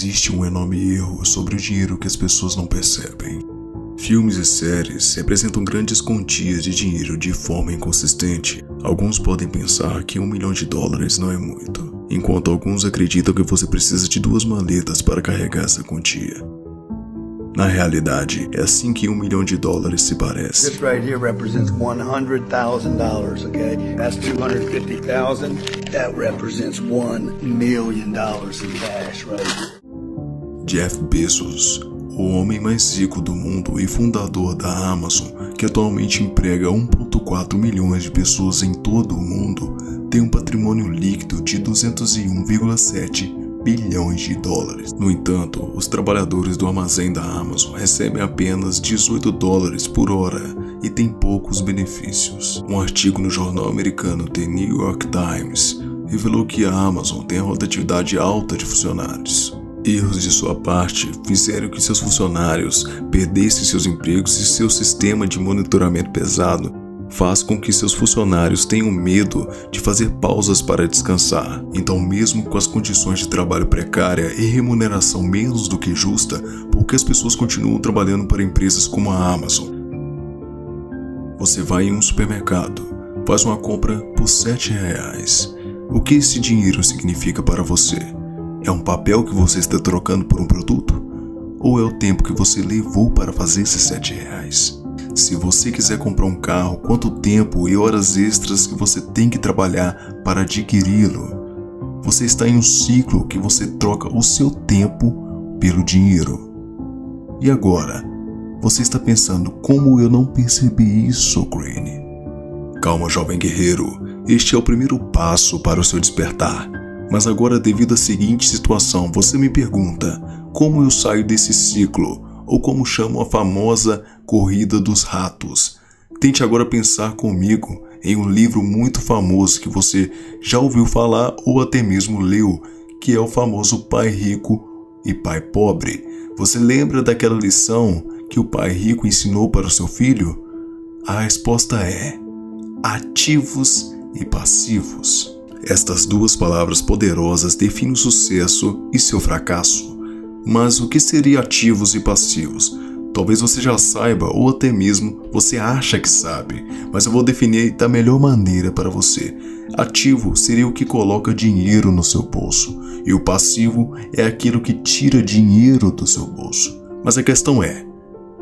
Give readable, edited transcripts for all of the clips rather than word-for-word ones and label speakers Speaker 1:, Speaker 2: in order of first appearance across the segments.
Speaker 1: existe um enorme erro sobre o dinheiro que as pessoas não percebem. Filmes e séries representam grandes quantias de dinheiro de forma inconsistente. Alguns podem pensar que $1 milhão não é muito, enquanto alguns acreditam que você precisa de 2 maletas para carregar essa quantia. Na realidade, é assim que $1 milhão se parece.
Speaker 2: This right here represents $100,000, okay? That's $250,000. That represents $1 million in cash right here.
Speaker 1: Jeff Bezos, o homem mais rico do mundo e fundador da Amazon, que atualmente emprega 1,4 milhões de pessoas em todo o mundo, tem um patrimônio líquido de $201,7 bilhões. No entanto, os trabalhadores do armazém da Amazon recebem apenas $18 por hora e têm poucos benefícios. Um artigo no jornal americano The New York Times revelou que a Amazon tem a rotatividade alta de funcionários. Erros de sua parte fizeram que seus funcionários perdessem seus empregos e seu sistema de monitoramento pesado faz com que seus funcionários tenham medo de fazer pausas para descansar. Então, mesmo com as condições de trabalho precária e remuneração menos do que justa, poucas pessoas continuam trabalhando para empresas como a Amazon. Você vai em um supermercado, faz uma compra por R$7. O que esse dinheiro significa para você? É um papel que você está trocando por um produto? Ou é o tempo que você levou para fazer esses R$7? Se você quiser comprar um carro, quanto tempo e horas extras que você tem que trabalhar para adquiri-lo? Você está em um ciclo que você troca o seu tempo pelo dinheiro. E agora, você está pensando, como eu não percebi isso, Crane? Calma, jovem guerreiro, este é o primeiro passo para o seu despertar. Mas agora, devido à seguinte situação, você me pergunta, como eu saio desse ciclo? Ou como chamam a famosa corrida dos ratos. Tente agora pensar comigo em um livro muito famoso que você já ouviu falar ou até mesmo leu, que é o famoso Pai Rico e Pai Pobre. Você lembra daquela lição que o pai rico ensinou para o seu filho? A resposta é ativos e passivos. Estas duas palavras poderosas definem o sucesso e seu fracasso. Mas o que seria ativos e passivos? Talvez você já saiba ou até mesmo você acha que sabe, mas eu vou definir da melhor maneira para você. Ativo seria o que coloca dinheiro no seu bolso e o passivo é aquilo que tira dinheiro do seu bolso. Mas a questão é,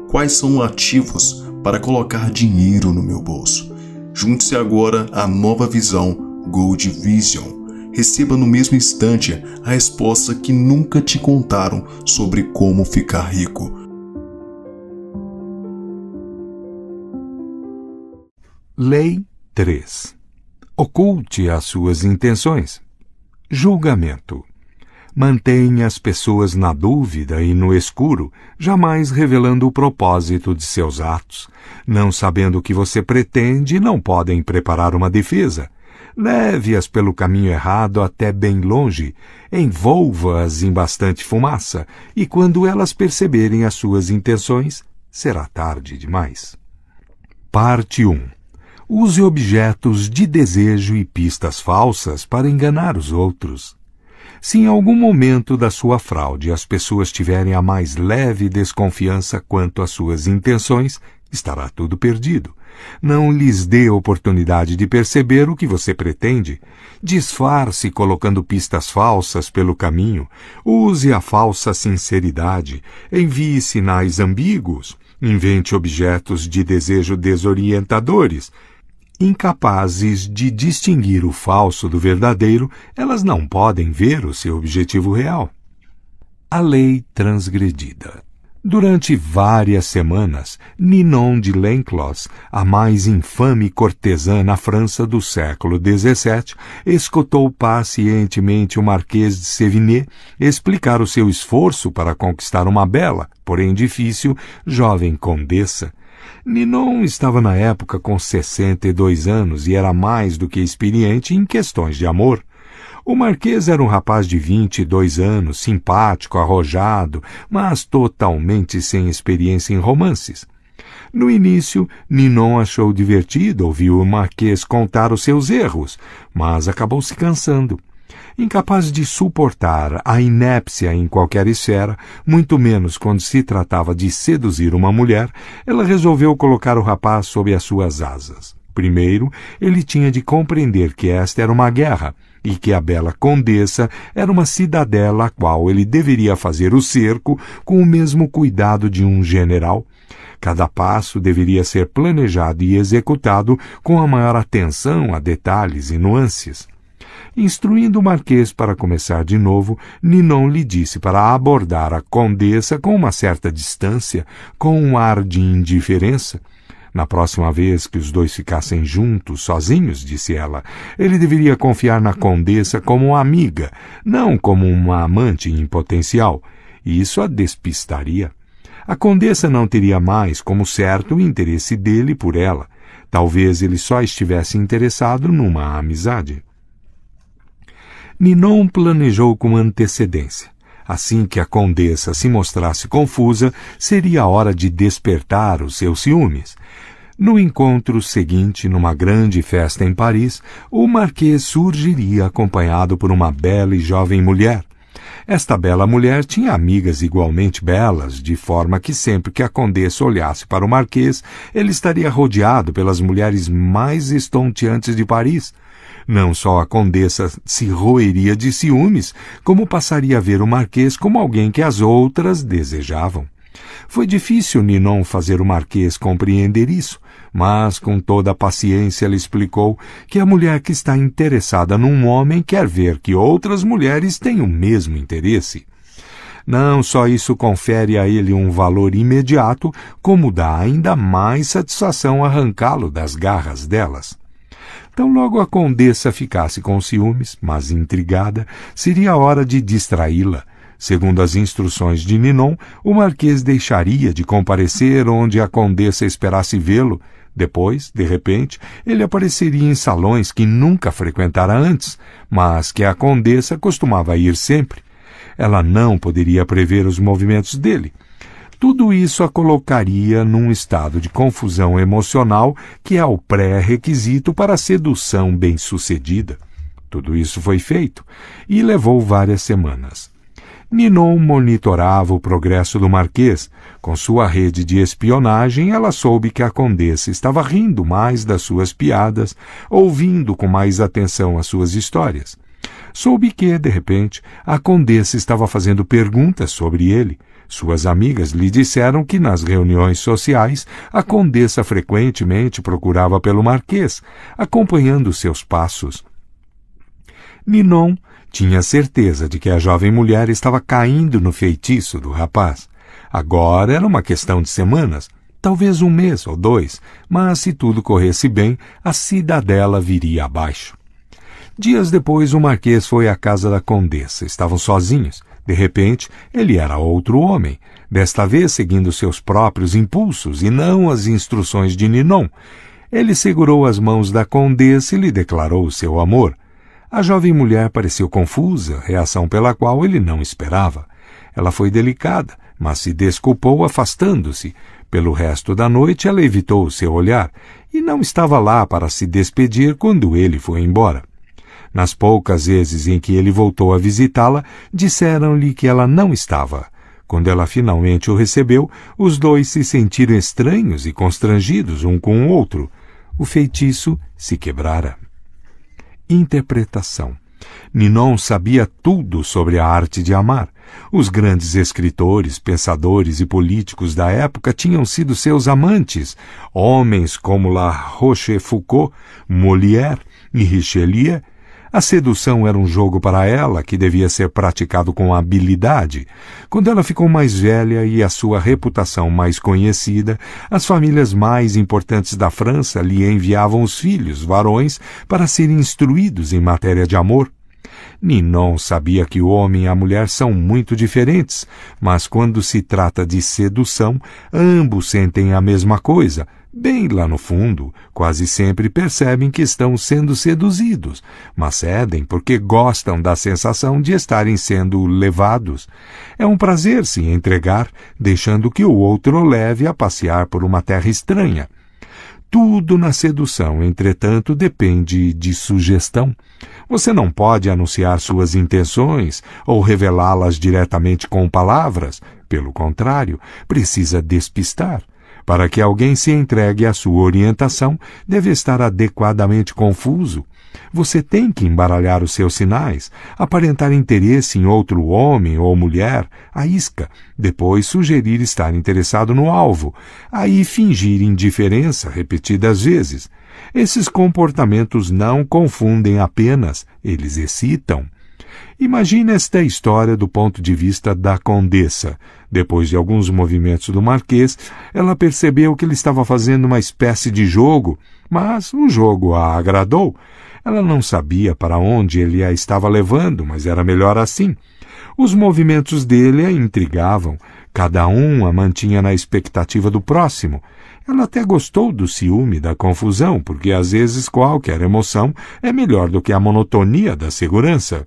Speaker 1: quais são ativos para colocar dinheiro no meu bolso? Junte-se agora à nova visão Gold Vision. Receba no mesmo instante a resposta que nunca te contaram sobre como ficar rico.
Speaker 3: Lei 3. Oculte as suas intenções. Julgamento. Mantenha as pessoas na dúvida e no escuro, jamais revelando o propósito de seus atos. Não sabendo o que você pretende, não podem preparar uma defesa. Leve-as pelo caminho errado até bem longe, envolva-as em bastante fumaça, e quando elas perceberem as suas intenções, será tarde demais. Parte 1. Use objetos de desejo e pistas falsas para enganar os outros. Se em algum momento da sua fraude as pessoas tiverem a mais leve desconfiança quanto às suas intenções, estará tudo perdido. Não lhes dê oportunidade de perceber o que você pretende. Disfarce colocando pistas falsas pelo caminho. Use a falsa sinceridade. Envie sinais ambíguos. Invente objetos de desejo desorientadores. Incapazes de distinguir o falso do verdadeiro, elas não podem ver o seu objetivo real. A lei transgredida. Durante várias semanas, Ninon de Lenclos, a mais infame cortesã na França do século XVII, escutou pacientemente o Marquês de Sévigné explicar o seu esforço para conquistar uma bela, porém difícil, jovem condessa. Ninon estava na época com 62 anos e era mais do que experiente em questões de amor. O Marquês era um rapaz de 22 anos, simpático, arrojado, mas totalmente sem experiência em romances. No início, Ninon achou divertido ouvir o Marquês contar os seus erros, mas acabou se cansando. Incapaz de suportar a inépcia em qualquer esfera, muito menos quando se tratava de seduzir uma mulher, ela resolveu colocar o rapaz sob as suas asas. Primeiro, ele tinha de compreender que esta era uma guerra e que a bela condessa era uma cidadela a qual ele deveria fazer o cerco com o mesmo cuidado de um general. Cada passo deveria ser planejado e executado com a maior atenção a detalhes e nuances. Instruindo o marquês para começar de novo, Ninon lhe disse para abordar a condessa com uma certa distância, com um ar de indiferença. Na próxima vez que os dois ficassem juntos, sozinhos, disse ela, ele deveria confiar na condessa como uma amiga, não como uma amante em potencial. Isso a despistaria. A condessa não teria mais como certo o interesse dele por ela. Talvez ele só estivesse interessado numa amizade. Ninon planejou com antecedência. Assim que a condessa se mostrasse confusa, seria a hora de despertar os seus ciúmes. No encontro seguinte, numa grande festa em Paris, o marquês surgiria acompanhado por uma bela e jovem mulher. Esta bela mulher tinha amigas igualmente belas, de forma que sempre que a condessa olhasse para o marquês, ele estaria rodeado pelas mulheres mais estonteantes de Paris. Não só a condessa se roeria de ciúmes, como passaria a ver o marquês como alguém que as outras desejavam. Foi difícil Ninon fazer o marquês compreender isso, mas com toda a paciência lhe explicou que a mulher que está interessada num homem quer ver que outras mulheres têm o mesmo interesse. Não só isso confere a ele um valor imediato, como dá ainda mais satisfação arrancá-lo das garras delas. Tão logo a condessa ficasse com ciúmes, mas intrigada, seria a hora de distraí-la. Segundo as instruções de Ninon, o marquês deixaria de comparecer onde a condessa esperasse vê-lo. Depois, de repente, ele apareceria em salões que nunca frequentara antes, mas que a condessa costumava ir sempre. Ela não poderia prever os movimentos dele. Tudo isso a colocaria num estado de confusão emocional que é o pré-requisito para a sedução bem-sucedida. Tudo isso foi feito e levou várias semanas. Ninon monitorava o progresso do marquês. Com sua rede de espionagem, ela soube que a condessa estava rindo mais das suas piadas, ouvindo com mais atenção as suas histórias. Soube que, de repente, a condessa estava fazendo perguntas sobre ele. Suas amigas lhe disseram que nas reuniões sociais a condessa frequentemente procurava pelo marquês, acompanhando seus passos. Ninon tinha certeza de que a jovem mulher estava caindo no feitiço do rapaz. Agora era uma questão de semanas, talvez um mês ou 2, mas se tudo corresse bem, a cidadela viria abaixo. Dias depois, o marquês foi à casa da condessa. Estavam sozinhos. De repente, ele era outro homem, desta vez seguindo seus próprios impulsos e não as instruções de Ninon. Ele segurou as mãos da condessa e lhe declarou seu amor. A jovem mulher pareceu confusa, reação pela qual ele não esperava. Ela foi delicada, mas se desculpou afastando-se. Pelo resto da noite ela evitou o seu olhar e não estava lá para se despedir quando ele foi embora. Nas poucas vezes em que ele voltou a visitá-la, disseram-lhe que ela não estava. Quando ela finalmente o recebeu, os dois se sentiram estranhos e constrangidos um com o outro. O feitiço se quebrara. Interpretação. Ninon sabia tudo sobre a arte de amar. Os grandes escritores, pensadores e políticos da época tinham sido seus amantes, homens como La Rochefoucauld, Molière e Richelieu. A sedução era um jogo para ela que devia ser praticado com habilidade. Quando ela ficou mais velha e a sua reputação mais conhecida, as famílias mais importantes da França lhe enviavam os filhos varões para serem instruídos em matéria de amor. Ninon sabia que o homem e a mulher são muito diferentes, mas quando se trata de sedução, ambos sentem a mesma coisa. Bem lá no fundo, quase sempre percebem que estão sendo seduzidos, mas cedem porque gostam da sensação de estarem sendo levados. É um prazer se entregar, deixando que o outro o leve a passear por uma terra estranha. Tudo na sedução, entretanto, depende de sugestão. Você não pode anunciar suas intenções ou revelá-las diretamente com palavras. Pelo contrário, precisa despistar. Para que alguém se entregue à sua orientação, deve estar adequadamente confuso. Você tem que embaralhar os seus sinais, aparentar interesse em outro homem ou mulher, à isca, depois sugerir estar interessado no alvo, aí fingir indiferença repetidas vezes. Esses comportamentos não confundem apenas, eles excitam. Imagine esta história do ponto de vista da condessa. Depois de alguns movimentos do marquês, ela percebeu que ele estava fazendo uma espécie de jogo, mas o jogo a agradou. Ela não sabia para onde ele a estava levando, mas era melhor assim. Os movimentos dele a intrigavam. Cada um a mantinha na expectativa do próximo. Ela até gostou do ciúme e da confusão, porque às vezes qualquer emoção é melhor do que a monotonia da segurança.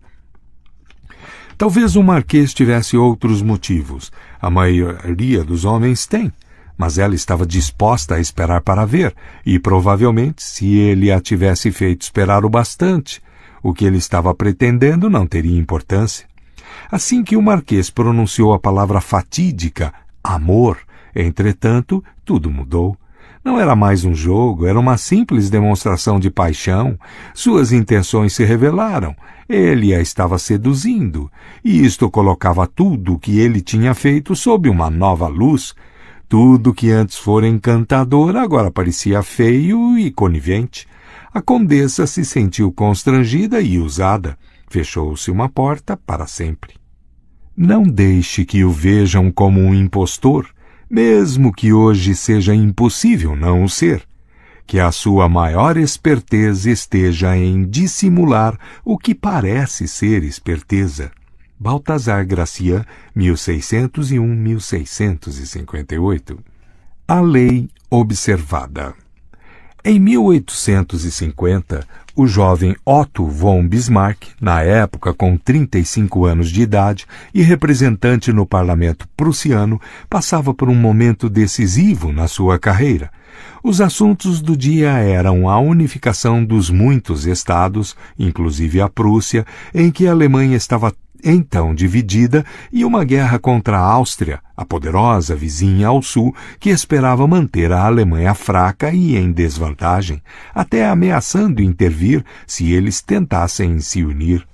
Speaker 3: Talvez o marquês tivesse outros motivos. A maioria dos homens tem. Mas ela estava disposta a esperar para ver, e provavelmente, se ele a tivesse feito esperar o bastante, o que ele estava pretendendo não teria importância. Assim que o marquês pronunciou a palavra fatídica, amor, entretanto, tudo mudou. Não era mais um jogo, era uma simples demonstração de paixão. Suas intenções se revelaram. Ele a estava seduzindo, e isto colocava tudo o que ele tinha feito sob uma nova luz. Tudo que antes fora encantador agora parecia feio e conivente. A condessa se sentiu constrangida e usada. Fechou-se uma porta para sempre. Não deixe que o vejam como um impostor, mesmo que hoje seja impossível não o ser. Que a sua maior esperteza esteja em dissimular o que parece ser esperteza. Baltazar Gracian, 1601-1658. A lei observada. Em 1850, o jovem Otto von Bismarck, na época com 35 anos de idade e representante no parlamento prussiano, passava por um momento decisivo na sua carreira. Os assuntos do dia eram a unificação dos muitos estados, inclusive a Prússia, em que a Alemanha estava então dividida, e uma guerra contra a Áustria, a poderosa vizinha ao sul, que esperava manter a Alemanha fraca e em desvantagem, até ameaçando intervir se eles tentassem se unir.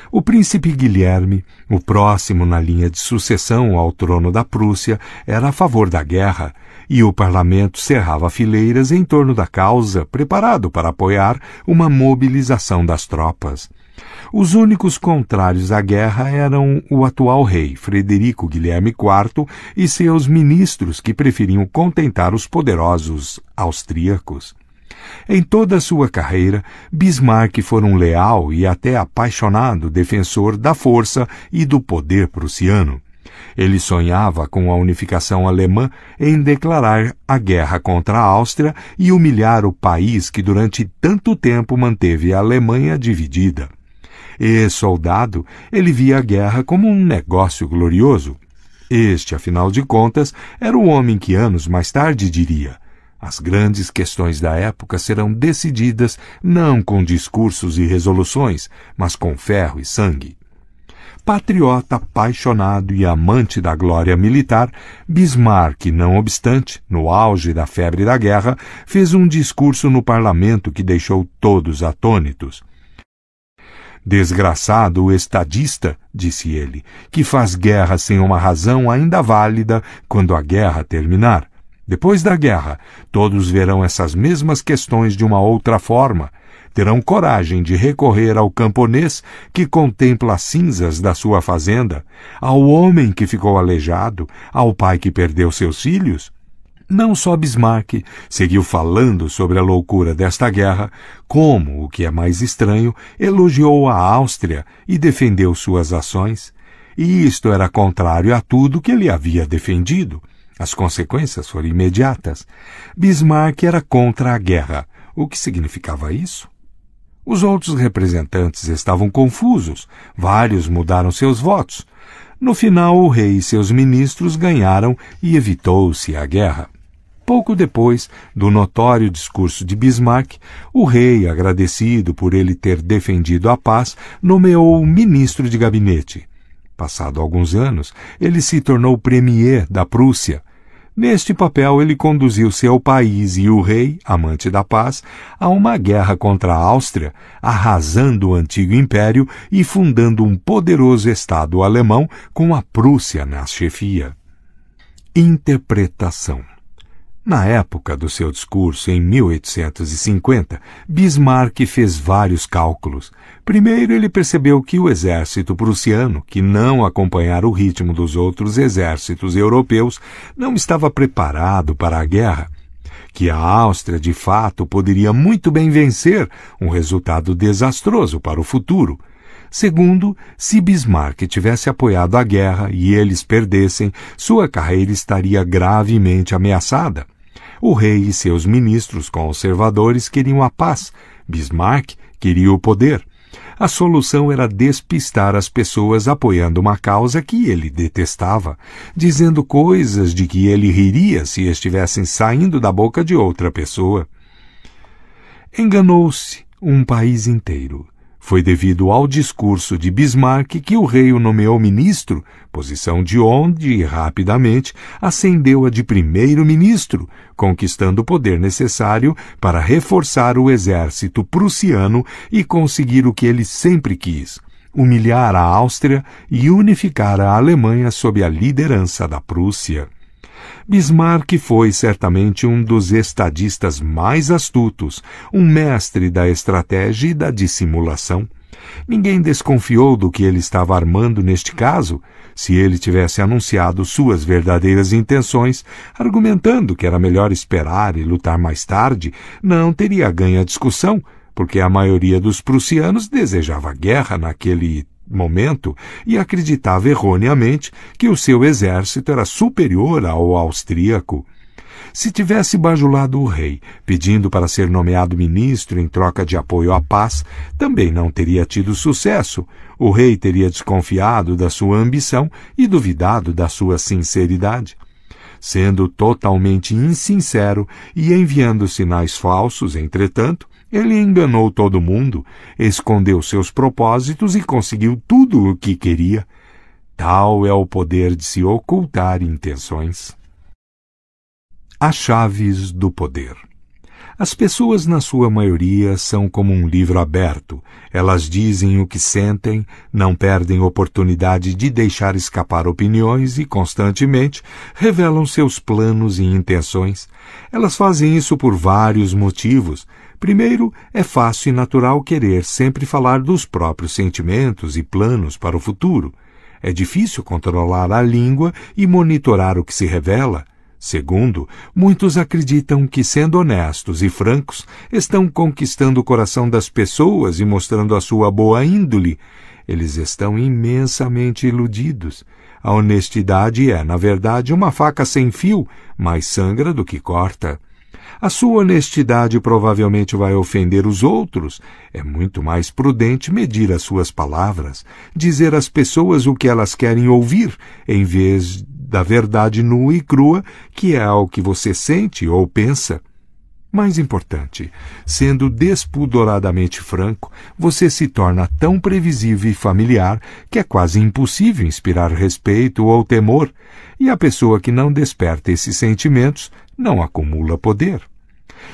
Speaker 3: O príncipe Guilherme, o próximo na linha de sucessão ao trono da Prússia, era a favor da guerra, e o parlamento cerrava fileiras em torno da causa, preparado para apoiar uma mobilização das tropas. Os únicos contrários à guerra eram o atual rei, Frederico Guilherme IV, e seus ministros, que preferiam contentar os poderosos austríacos. Em toda a sua carreira, Bismarck foi um leal e até apaixonado defensor da força e do poder prussiano. Ele sonhava com a unificação alemã em declarar a guerra contra a Áustria e humilhar o país que durante tanto tempo manteve a Alemanha dividida. Soldado, ele via a guerra como um negócio glorioso. Este, afinal de contas, era o homem que anos mais tarde diria: as grandes questões da época serão decididas não com discursos e resoluções, mas com ferro e sangue. Patriota apaixonado e amante da glória militar, Bismarck, não obstante, no auge da febre da guerra, fez um discurso no parlamento que deixou todos atônitos. Desgraçado o estadista, disse ele, que faz guerra sem uma razão ainda válida quando a guerra terminar. Depois da guerra, todos verão essas mesmas questões de uma outra forma. Terão coragem de recorrer ao camponês que contempla as cinzas da sua fazenda, ao homem que ficou aleijado, ao pai que perdeu seus filhos. Não só Bismarck seguiu falando sobre a loucura desta guerra, como, o que é mais estranho, elogiou a Áustria e defendeu suas ações. E isto era contrário a tudo que ele havia defendido. As consequências foram imediatas. Bismarck era contra a guerra. O que significava isso? Os outros representantes estavam confusos. Vários mudaram seus votos. No final, o rei e seus ministros ganharam e evitou-se a guerra. Pouco depois do notório discurso de Bismarck, o rei, agradecido por ele ter defendido a paz, nomeou ministro de gabinete. Passado alguns anos, ele se tornou premier da Prússia. Neste papel, ele conduziu seu país e o rei, amante da paz, a uma guerra contra a Áustria, arrasando o antigo império e fundando um poderoso Estado alemão com a Prússia na chefia. Interpretação. Na época do seu discurso, em 1850, Bismarck fez vários cálculos. Primeiro, ele percebeu que o exército prussiano, que não acompanhara o ritmo dos outros exércitos europeus, não estava preparado para a guerra. Que a Áustria, de fato, poderia muito bem vencer, um resultado desastroso para o futuro. Segundo, se Bismarck tivesse apoiado a guerra e eles perdessem, sua carreira estaria gravemente ameaçada. O rei e seus ministros conservadores queriam a paz. Bismarck queria o poder. A solução era despistar as pessoas apoiando uma causa que ele detestava, dizendo coisas de que ele riria se estivessem saindo da boca de outra pessoa. Enganou-se um país inteiro. Foi devido ao discurso de Bismarck que o rei o nomeou ministro, posição de onde, rapidamente, ascendeu a de primeiro-ministro, conquistando o poder necessário para reforçar o exército prussiano e conseguir o que ele sempre quis, humilhar a Áustria e unificar a Alemanha sob a liderança da Prússia. Bismarck foi certamente um dos estadistas mais astutos, um mestre da estratégia e da dissimulação. Ninguém desconfiou do que ele estava armando neste caso. Se ele tivesse anunciado suas verdadeiras intenções, argumentando que era melhor esperar e lutar mais tarde, não teria ganho a discussão, porque a maioria dos prussianos desejava guerra naquele momento e acreditava erroneamente que o seu exército era superior ao austríaco. Se tivesse bajulado o rei, pedindo para ser nomeado ministro em troca de apoio à paz, também não teria tido sucesso. O rei teria desconfiado da sua ambição e duvidado da sua sinceridade. Sendo totalmente insincero e enviando sinais falsos, entretanto, ele enganou todo mundo, escondeu seus propósitos e conseguiu tudo o que queria. Tal é o poder de se ocultar intenções. As chaves do poder. As pessoas, na sua maioria, são como um livro aberto. Elas dizem o que sentem, não perdem oportunidade de deixar escapar opiniões e, constantemente, revelam seus planos e intenções. Elas fazem isso por vários motivos. Primeiro, é fácil e natural querer sempre falar dos próprios sentimentos e planos para o futuro. É difícil controlar a língua e monitorar o que se revela. Segundo, muitos acreditam que, sendo honestos e francos, estão conquistando o coração das pessoas e mostrando a sua boa índole. Eles estão imensamente iludidos. A honestidade é, na verdade, uma faca sem fio, mais sangra do que corta. A sua honestidade provavelmente vai ofender os outros. É muito mais prudente medir as suas palavras, dizer às pessoas o que elas querem ouvir, em vez da verdade nua e crua, que é o que você sente ou pensa. Mais importante, sendo despudoradamente franco, você se torna tão previsível e familiar que é quase impossível inspirar respeito ou temor, e a pessoa que não desperta esses sentimentos não acumula poder.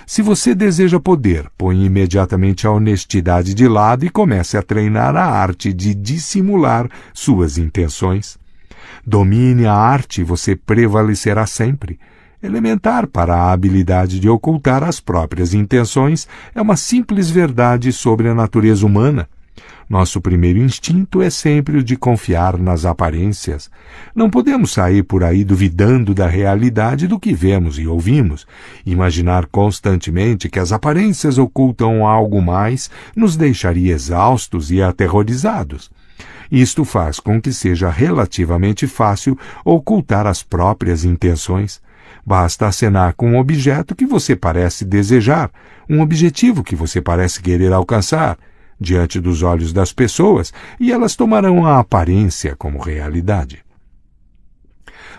Speaker 3: Se você deseja poder, põe imediatamente a honestidade de lado e comece a treinar a arte de dissimular suas intenções. Domine a arte e você prevalecerá sempre. Elementar para a habilidade de ocultar as próprias intenções é uma simples verdade sobre a natureza humana. Nosso primeiro instinto é sempre o de confiar nas aparências. Não podemos sair por aí duvidando da realidade do que vemos e ouvimos. Imaginar constantemente que as aparências ocultam algo mais nos deixaria exaustos e aterrorizados. Isto faz com que seja relativamente fácil ocultar as próprias intenções. Basta acenar com um objeto que você parece desejar, um objetivo que você parece querer alcançar, diante dos olhos das pessoas, e elas tomarão a aparência como realidade.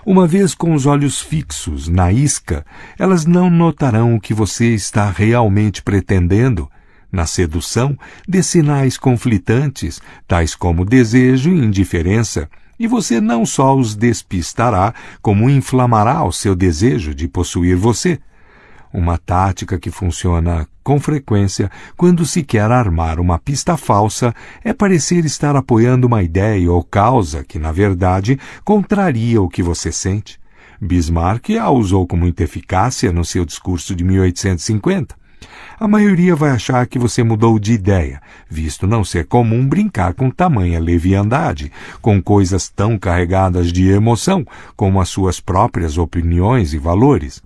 Speaker 3: Uma vez com os olhos fixos na isca, elas não notarão o que você está realmente pretendendo. Na sedução, dê sinais conflitantes, tais como desejo e indiferença, e você não só os despistará, como inflamará o seu desejo de possuir você. Uma tática que funciona com frequência quando se quer armar uma pista falsa é parecer estar apoiando uma ideia ou causa que, na verdade, contraria o que você sente. Bismarck a usou com muita eficácia no seu discurso de 1850. A maioria vai achar que você mudou de ideia, visto não ser comum brincar com tamanha leviandade, com coisas tão carregadas de emoção como as suas próprias opiniões e valores.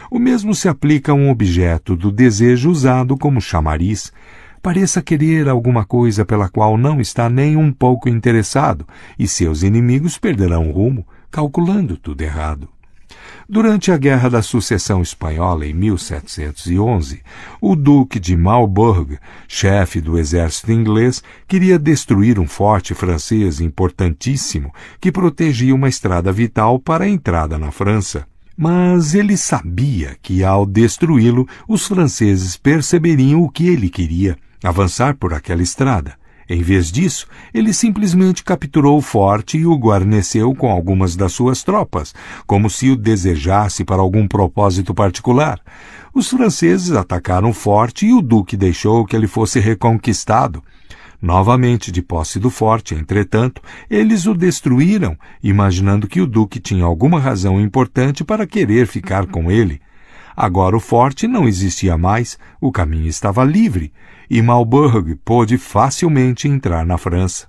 Speaker 3: O mesmo se aplica a um objeto do desejo usado como chamariz. Pareça querer alguma coisa pela qual não está nem um pouco interessado, e seus inimigos perderão o rumo, calculando tudo errado. Durante a Guerra da Sucessão Espanhola, em 1711, o Duque de Marlborough, chefe do exército inglês, queria destruir um forte francês importantíssimo que protegia uma estrada vital para a entrada na França. Mas ele sabia que, ao destruí-lo, os franceses perceberiam o que ele queria, avançar por aquela estrada. Em vez disso, ele simplesmente capturou o forte e o guarneceu com algumas das suas tropas, como se o desejasse para algum propósito particular. Os franceses atacaram o forte e o duque deixou que ele fosse reconquistado. Novamente de posse do forte, entretanto, eles o destruíram, imaginando que o duque tinha alguma razão importante para querer ficar com ele. Agora o forte não existia mais, o caminho estava livre, e Marlborough pôde facilmente entrar na França.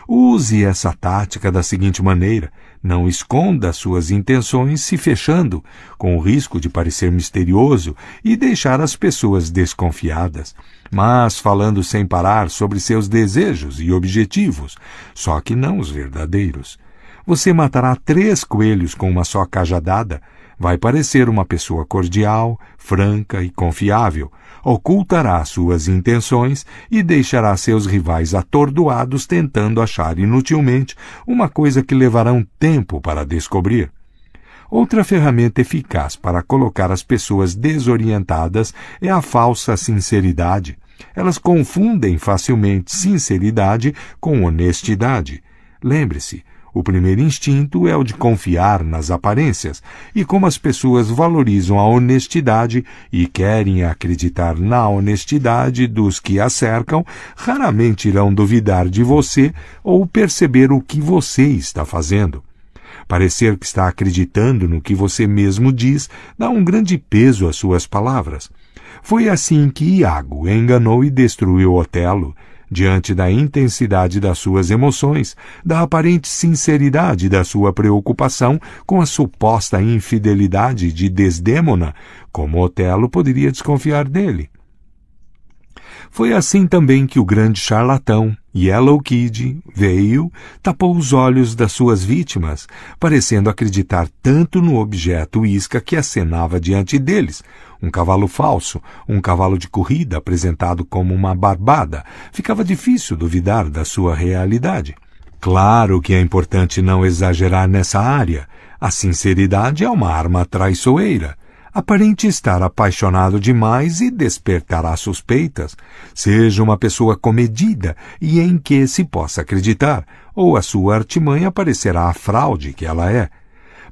Speaker 3: Use essa tática da seguinte maneira: não esconda suas intenções se fechando, com o risco de parecer misterioso e deixar as pessoas desconfiadas, mas falando sem parar sobre seus desejos e objetivos, só que não os verdadeiros. Você matará 3 coelhos com uma só cajadada. Vai parecer uma pessoa cordial, franca e confiável, ocultará suas intenções e deixará seus rivais atordoados tentando achar inutilmente uma coisa que levarão tempo para descobrir. Outra ferramenta eficaz para colocar as pessoas desorientadas é a falsa sinceridade. Elas confundem facilmente sinceridade com honestidade. Lembre-se, o primeiro instinto é o de confiar nas aparências, e como as pessoas valorizam a honestidade e querem acreditar na honestidade dos que a cercam, raramente irão duvidar de você ou perceber o que você está fazendo. Parecer que está acreditando no que você mesmo diz dá um grande peso às suas palavras. Foi assim que Iago enganou e destruiu Otelo, diante da intensidade das suas emoções, da aparente sinceridade da sua preocupação com a suposta infidelidade de Desdémona. Como Otelo poderia desconfiar dele? Foi assim também que o grande charlatão, Yellow Kid, veio, tapou os olhos das suas vítimas, parecendo acreditar tanto no objeto isca que acenava diante deles. Um cavalo falso, um cavalo de corrida apresentado como uma barbada. Ficava difícil duvidar da sua realidade. Claro que é importante não exagerar nessa área. A sinceridade é uma arma traiçoeira. Aparente estar apaixonado demais e despertará suspeitas. Seja uma pessoa comedida e em que se possa acreditar, ou a sua artimanha parecerá a fraude que ela é.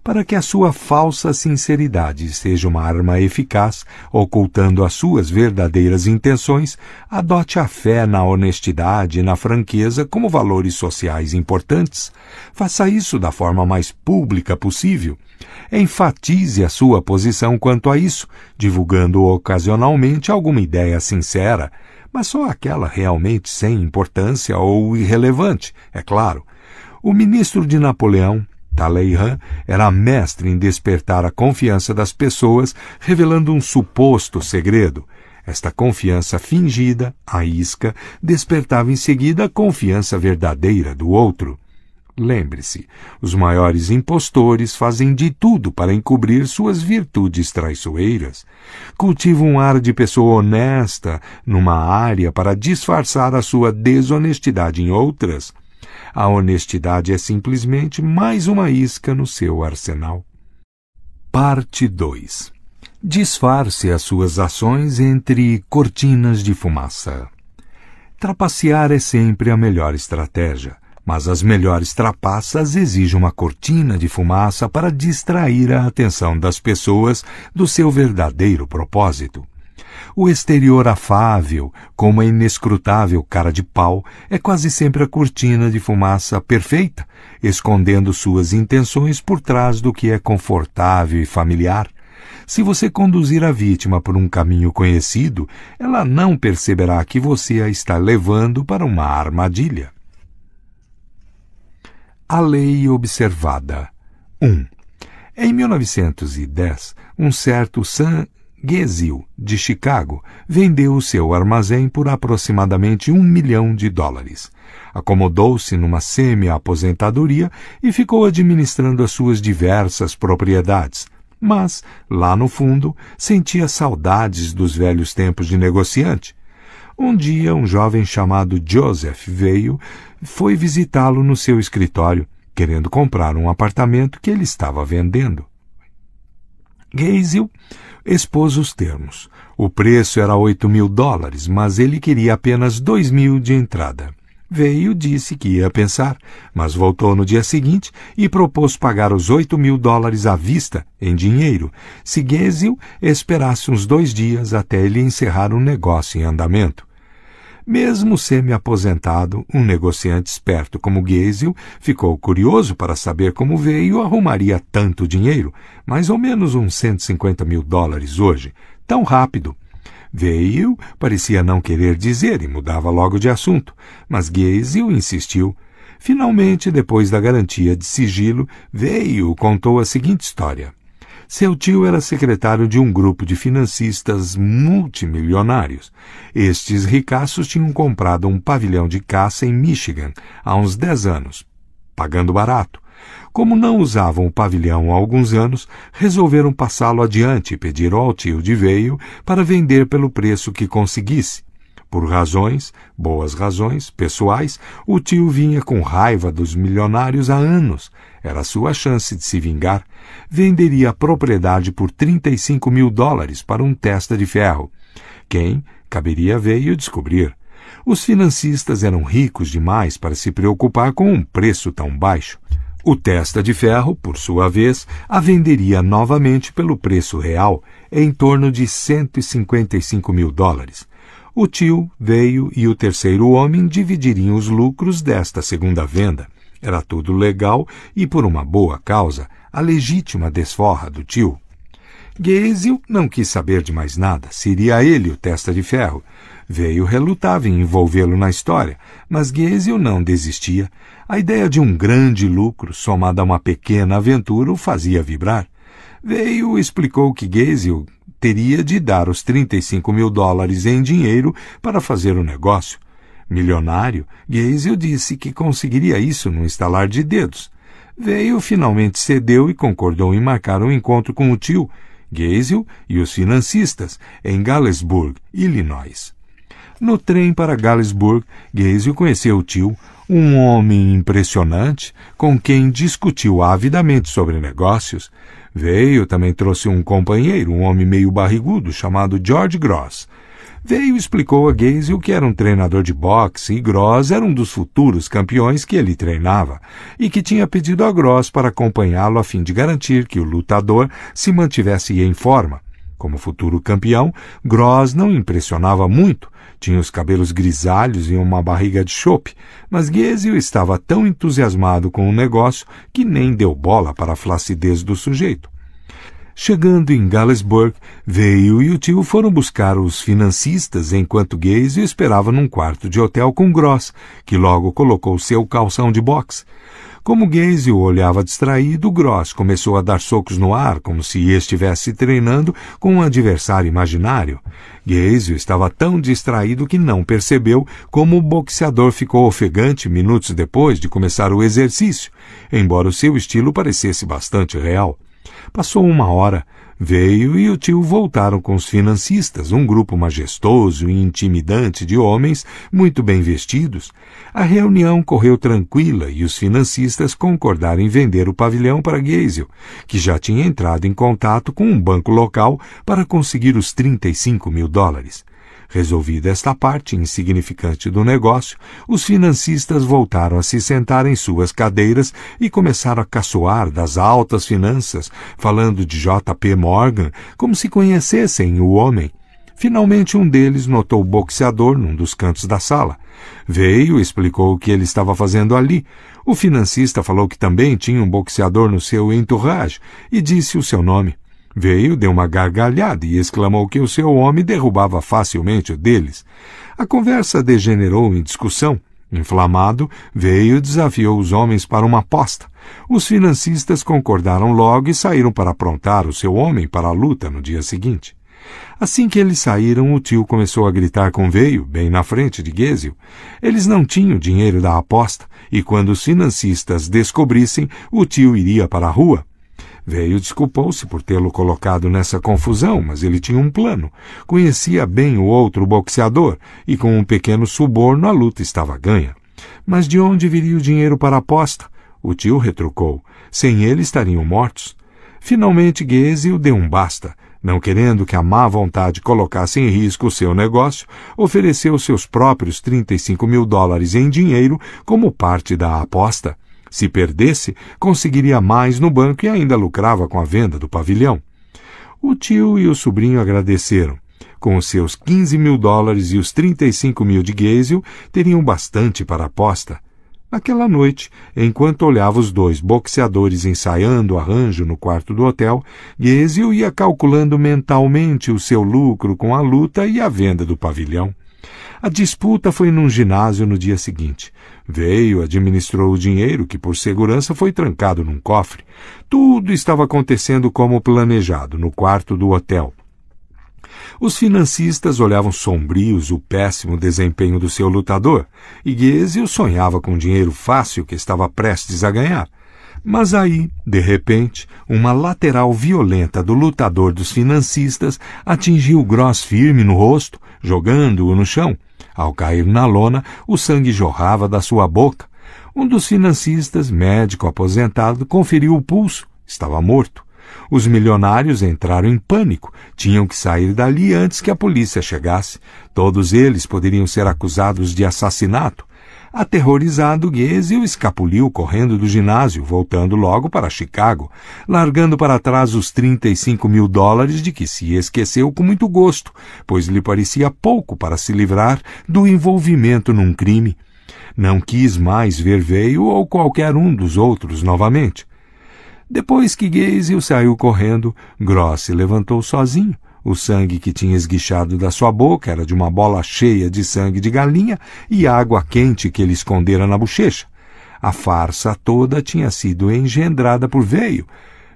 Speaker 3: Para que a sua falsa sinceridade seja uma arma eficaz, ocultando as suas verdadeiras intenções, adote a fé na honestidade e na franqueza como valores sociais importantes. Faça isso da forma mais pública possível. Enfatize a sua posição quanto a isso, divulgando ocasionalmente alguma ideia sincera, mas só aquela realmente sem importância ou irrelevante, é claro. O ministro de Napoleão, Talleyrand, era mestre em despertar a confiança das pessoas, revelando um suposto segredo. Esta confiança fingida, a isca, despertava em seguida a confiança verdadeira do outro. Lembre-se, os maiores impostores fazem de tudo para encobrir suas virtudes traiçoeiras. Cultivam um ar de pessoa honesta numa área para disfarçar a sua desonestidade em outras. A honestidade é simplesmente mais uma isca no seu arsenal. Parte 2. Disfarce as suas ações entre cortinas de fumaça. Trapacear é sempre a melhor estratégia, mas as melhores trapaças exigem uma cortina de fumaça para distrair a atenção das pessoas do seu verdadeiro propósito. O exterior afável, com uma inescrutável cara de pau, é quase sempre a cortina de fumaça perfeita, escondendo suas intenções por trás do que é confortável e familiar. Se você conduzir a vítima por um caminho conhecido, ela não perceberá que você a está levando para uma armadilha. A lei observada. 1. Em 1910, um certo Sam Geisel, de Chicago, vendeu o seu armazém por aproximadamente $1 milhão. Acomodou-se numa semi-aposentadoria e ficou administrando as suas diversas propriedades. Mas, lá no fundo, sentia saudades dos velhos tempos de negociante. Um dia, um jovem chamado Joseph foi visitá-lo no seu escritório, querendo comprar um apartamento que ele estava vendendo. Geisel expôs os termos. O preço era $8 mil, mas ele queria apenas $2 mil de entrada. Disse que ia pensar, mas voltou no dia seguinte e propôs pagar os $8 mil à vista, em dinheiro, se Geisel esperasse uns 2 dias até ele encerrar um negócio em andamento. Mesmo semi-aposentado, um negociante esperto como Geisel ficou curioso para saber como arrumaria tanto dinheiro, mais ou menos uns $150 mil hoje, tão rápido. Parecia não querer dizer e mudava logo de assunto, mas Geisel insistiu. Finalmente, depois da garantia de sigilo, contou a seguinte história. Seu tio era secretário de um grupo de financistas multimilionários. Estes ricaços tinham comprado um pavilhão de caça em Michigan há uns 10 anos, pagando barato. Como não usavam o pavilhão há alguns anos, resolveram passá-lo adiante e pediram ao tio de para vender pelo preço que conseguisse. Por boas razões, pessoais, o tio vinha com raiva dos milionários há anos. Era sua chance de se vingar. Venderia a propriedade por $35 mil para um testa de ferro. Quem? Caberia descobrir. Os financistas eram ricos demais para se preocupar com um preço tão baixo. O testa de ferro, por sua vez, a venderia novamente pelo preço real, em torno de $155 mil. O tio e o terceiro homem dividiriam os lucros desta segunda venda. Era tudo legal e por uma boa causa, a legítima desforra do tio. Geisel não quis saber de mais nada, seria ele o testa de ferro. Relutava em envolvê-lo na história, mas Geisel não desistia. A ideia de um grande lucro, somada a uma pequena aventura, o fazia vibrar. Explicou que Geisel teria de dar os $35 mil em dinheiro para fazer o negócio. Milionário, Geisel disse que conseguiria isso num estalar de dedos. Finalmente cedeu e concordou em marcar um encontro com o tio, Geisel e os financistas, em Galesburg, Illinois. No trem para Galesburg, Geisel conheceu o tio, um homem impressionante, com quem discutiu avidamente sobre negócios. Também trouxe um companheiro, um homem meio barrigudo, chamado George Gross. Explicou a Geisel que era um treinador de boxe e Gross era um dos futuros campeões que ele treinava e que tinha pedido a Gross para acompanhá-lo a fim de garantir que o lutador se mantivesse em forma. Como futuro campeão, Gross não impressionava muito. Tinha os cabelos grisalhos e uma barriga de chope, mas Geisel estava tão entusiasmado com o negócio que nem deu bola para a flacidez do sujeito. Chegando em Galesburg, e o tio foram buscar os financistas enquanto Geisel esperava num quarto de hotel com Gross, que logo colocou seu calção de boxe. Como Geisel olhava distraído, Gross começou a dar socos no ar, como se estivesse treinando com um adversário imaginário. Geisel estava tão distraído que não percebeu como o boxeador ficou ofegante minutos depois de começar o exercício, embora o seu estilo parecesse bastante real. Passou 1 hora. Veio e o tio voltaram com os financistas, um grupo majestoso e intimidante de homens muito bem vestidos. A reunião correu tranquila e os financistas concordaram em vender o pavilhão para Geisel, que já tinha entrado em contato com um banco local para conseguir os $35.000. Resolvida esta parte insignificante do negócio, os financistas voltaram a se sentar em suas cadeiras e começaram a caçoar das altas finanças, falando de J.P. Morgan como se conhecessem o homem. Finalmente um deles notou o boxeador num dos cantos da sala. Veio e explicou o que ele estava fazendo ali. O financista falou que também tinha um boxeador no seu entourage e disse o seu nome. Veio, deu uma gargalhada e exclamou que o seu homem derrubava facilmente o deles. A conversa degenerou em discussão. Inflamado, Veio desafiou os homens para uma aposta. Os financistas concordaram logo e saíram para aprontar o seu homem para a luta no dia seguinte. Assim que eles saíram, o tio começou a gritar com Veio, bem na frente de Geisel. Eles não tinham dinheiro da aposta, e quando os financistas descobrissem, o tio iria para a rua. Veio desculpou-se por tê-lo colocado nessa confusão, mas ele tinha um plano. Conhecia bem o outro boxeador, e com um pequeno suborno a luta estava ganha. Mas de onde viria o dinheiro para a aposta? O tio retrucou. Sem ele estariam mortos. Finalmente Geisel deu um basta. Não querendo que a má vontade colocasse em risco o seu negócio, ofereceu seus próprios $35.000 em dinheiro como parte da aposta. Se perdesse, conseguiria mais no banco e ainda lucrava com a venda do pavilhão. O tio e o sobrinho agradeceram. Com os seus $15.000 e os $35.000 de Geisel, teriam bastante para a aposta. Naquela noite, enquanto olhava os dois boxeadores ensaiando o arranjo no quarto do hotel, Geisel ia calculando mentalmente o seu lucro com a luta e a venda do pavilhão. A disputa foi num ginásio no dia seguinte. Veio, administrou o dinheiro, que por segurança foi trancado num cofre. Tudo estava acontecendo como planejado, no quarto do hotel. Os financistas olhavam sombrios o péssimo desempenho do seu lutador, e Geisel sonhava com o dinheiro fácil que estava prestes a ganhar. Mas aí, de repente, uma lateral violenta do lutador dos financistas atingiu Gross firme no rosto, jogando-o no chão. Ao cair na lona, o sangue jorrava da sua boca. Um dos financistas, médico aposentado, conferiu o pulso. Estava morto. Os milionários entraram em pânico. Tinham que sair dali antes que a polícia chegasse. Todos eles poderiam ser acusados de assassinato. Aterrorizado, Geisel escapuliu correndo do ginásio, voltando logo para Chicago, largando para trás os $35.000 de que se esqueceu com muito gosto, pois lhe parecia pouco para se livrar do envolvimento num crime. Não quis mais ver Veio ou qualquer um dos outros novamente. Depois que Geisel saiu correndo, Gross se levantou sozinho. O sangue que tinha esguichado da sua boca era de uma bola cheia de sangue de galinha e água quente que ele escondera na bochecha. A farsa toda tinha sido engendrada por Veio,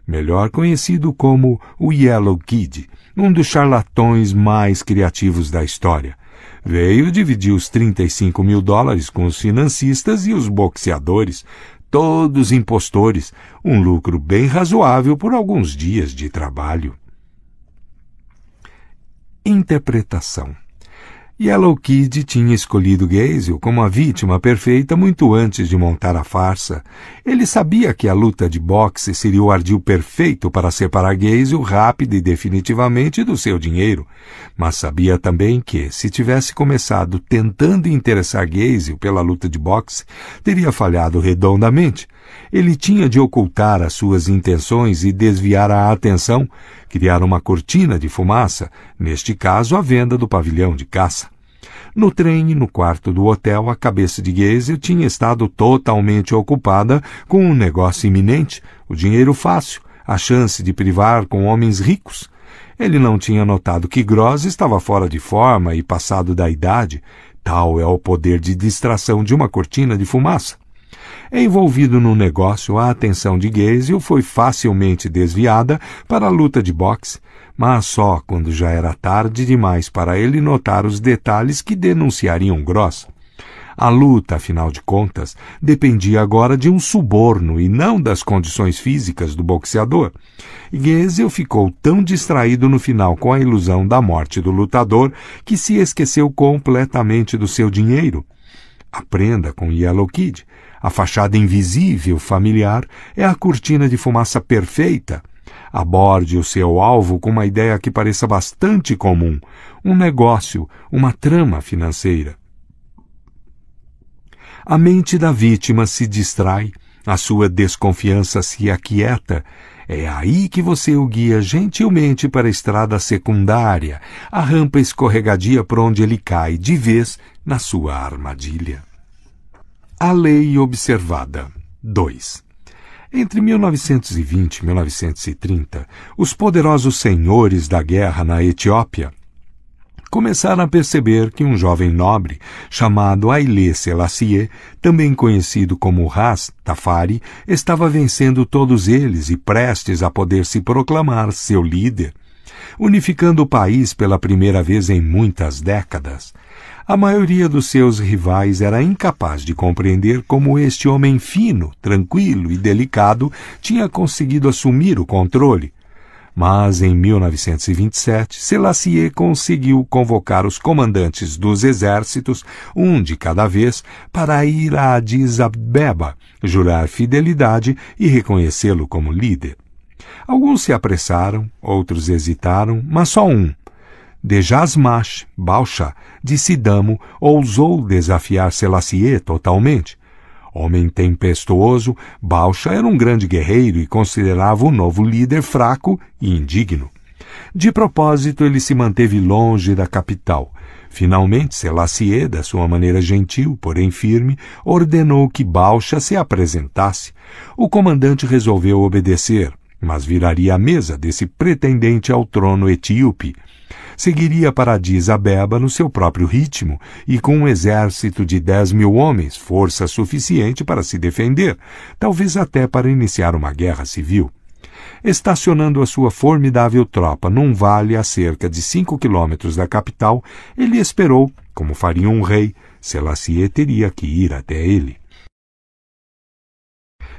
Speaker 3: melhor conhecido como o Yellow Kid, um dos charlatões mais criativos da história. Veio dividiu os $35.000 com os financistas e os boxeadores, todos impostores, um lucro bem razoável por alguns dias de trabalho. Interpretação. Yellow Kid tinha escolhido Geisel como a vítima perfeita muito antes de montar a farsa. Ele sabia que a luta de boxe seria o ardil perfeito para separar Geisel rápida e definitivamente do seu dinheiro, mas sabia também que, se tivesse começado tentando interessar Geisel pela luta de boxe, teria falhado redondamente. Ele tinha de ocultar as suas intenções e desviar a atenção, criar uma cortina de fumaça, neste caso a venda do pavilhão de caça. No trem, no quarto do hotel, a cabeça de Geisel tinha estado totalmente ocupada com um negócio iminente, o dinheiro fácil, a chance de privar com homens ricos. Ele não tinha notado que Gross estava fora de forma e passado da idade. Tal é o poder de distração de uma cortina de fumaça. Envolvido no negócio, a atenção de Geisel foi facilmente desviada para a luta de boxe, mas só quando já era tarde demais para ele notar os detalhes que denunciariam Gross. A luta, afinal de contas, dependia agora de um suborno e não das condições físicas do boxeador. E Geisel ficou tão distraído no final com a ilusão da morte do lutador que se esqueceu completamente do seu dinheiro. Aprenda com Yellow Kid. A fachada invisível familiar é a cortina de fumaça perfeita. Aborde o seu alvo com uma ideia que pareça bastante comum, um negócio, uma trama financeira. A mente da vítima se distrai, a sua desconfiança se aquieta. É aí que você o guia gentilmente para a estrada secundária, a rampa escorregadia por onde ele cai de vez na sua armadilha. A lei observada. 2. Entre 1920 e 1930, os poderosos senhores da guerra na Etiópia começaram a perceber que um jovem nobre chamado Haile Selassie, também conhecido como Ras Tafari, estava vencendo todos eles e prestes a poder se proclamar seu líder, unificando o país pela primeira vez em muitas décadas. A maioria dos seus rivais era incapaz de compreender como este homem fino, tranquilo e delicado tinha conseguido assumir o controle. Mas, em 1927, Selassie conseguiu convocar os comandantes dos exércitos, um de cada vez, para ir a Addis Abeba, jurar fidelidade e reconhecê-lo como líder. Alguns se apressaram, outros hesitaram, mas só um, Dejasmash Bausha, de Sidamo, ousou desafiar Selassie totalmente. Homem tempestuoso, Bausha era um grande guerreiro e considerava o novo líder fraco e indigno. De propósito, ele se manteve longe da capital. Finalmente, Selassie, da sua maneira gentil, porém firme, ordenou que Bausha se apresentasse. O comandante resolveu obedecer, mas viraria a mesa desse pretendente ao trono etíope. Seguiria para Addis Abeba no seu próprio ritmo e com um exército de 10.000 homens, força suficiente para se defender, talvez até para iniciar uma guerra civil. Estacionando a sua formidável tropa num vale a cerca de 5 quilômetros da capital, ele esperou, como faria um rei. Selassie teria que ir até ele.